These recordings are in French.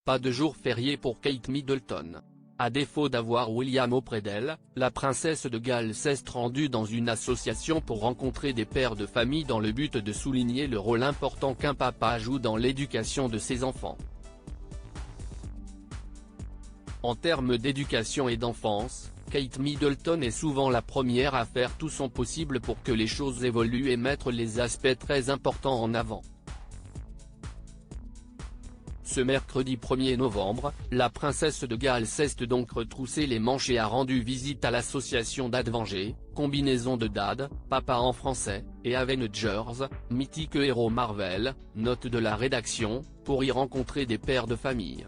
Pas de jour férié pour Kate Middleton. À défaut d'avoir William auprès d'elle, la princesse de Galles s'est rendue dans une association pour rencontrer des pères de famille dans le but de souligner le rôle important qu'un papa joue dans l'éducation de ses enfants. En termes d'éducation et d'enfance, Kate Middleton est souvent la première à faire tout son possible pour que les choses évoluent et mettre les aspects très importants en avant. Ce mercredi 1er novembre, la princesse de Galles s'est donc retroussé les manches et a rendu visite à l'association d'Avengers, combinaison de Dad, papa en français, et Avengers, mythique héros Marvel, note de la rédaction, pour y rencontrer des pères de famille.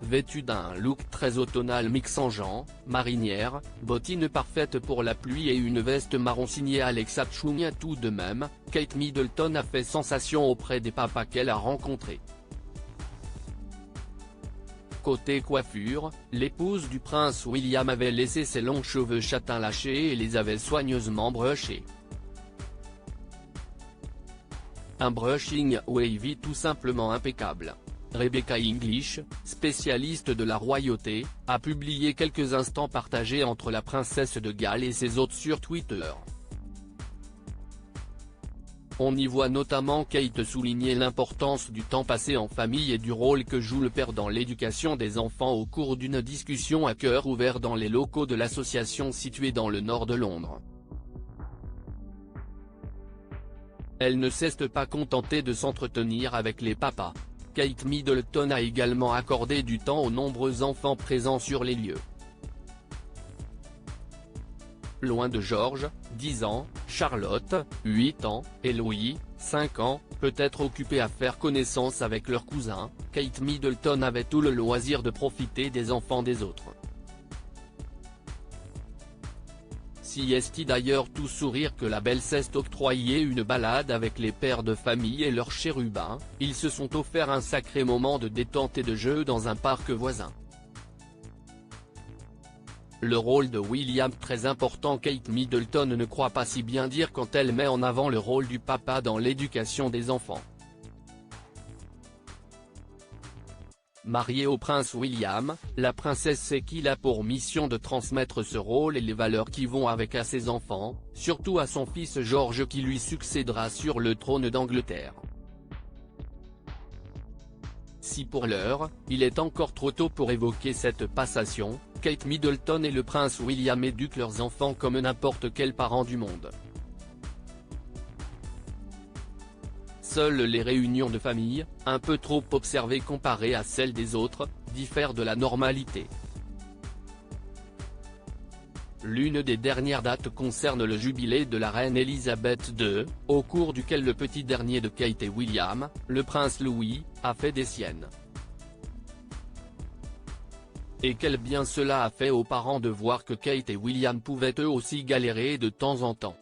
Vêtue d'un look très automnal mixant jean, marinière, bottines parfaites pour la pluie et une veste marron signée Alexa Chung. Tout de même, Kate Middleton a fait sensation auprès des papas qu'elle a rencontrés. Côté coiffure, l'épouse du prince William avait laissé ses longs cheveux châtains lâchés et les avait soigneusement brushés. Un brushing wavy tout simplement impeccable. Rebecca English, spécialiste de la royauté, a publié quelques instants partagés entre la princesse de Galles et ses hôtes sur Twitter. On y voit notamment Kate souligner l'importance du temps passé en famille et du rôle que joue le père dans l'éducation des enfants au cours d'une discussion à cœur ouvert dans les locaux de l'association située dans le nord de Londres. Elle ne s'est pas contentée de s'entretenir avec les papas. Kate Middleton a également accordé du temps aux nombreux enfants présents sur les lieux. Loin de George, 10 ans, Charlotte, 8 ans, et Louis, 5 ans, peut-être occupés à faire connaissance avec leurs cousins, Kate Middleton avait tout le loisir de profiter des enfants des autres. Si est d'ailleurs tout sourire que la belle s'est octroyé une balade avec les pères de famille et leurs chérubins, ils se sont offert un sacré moment de détente et de jeu dans un parc voisin. Le rôle de William très important. Kate Middleton ne croit pas si bien dire quand elle met en avant le rôle du papa dans l'éducation des enfants. Mariée au prince William, la princesse sait qu'il a pour mission de transmettre ce rôle et les valeurs qui vont avec à ses enfants, surtout à son fils George qui lui succédera sur le trône d'Angleterre. Si pour l'heure, il est encore trop tôt pour évoquer cette passation, Kate Middleton et le prince William éduquent leurs enfants comme n'importe quel parent du monde. Seules les réunions de famille, un peu trop observées comparées à celles des autres, diffèrent de la normalité. L'une des dernières dates concerne le jubilé de la reine Elisabeth II, au cours duquel le petit dernier de Kate et William, le prince Louis, a fait des siennes. Et quel bien cela a fait aux parents de voir que Kate et William pouvaient eux aussi galérer de temps en temps.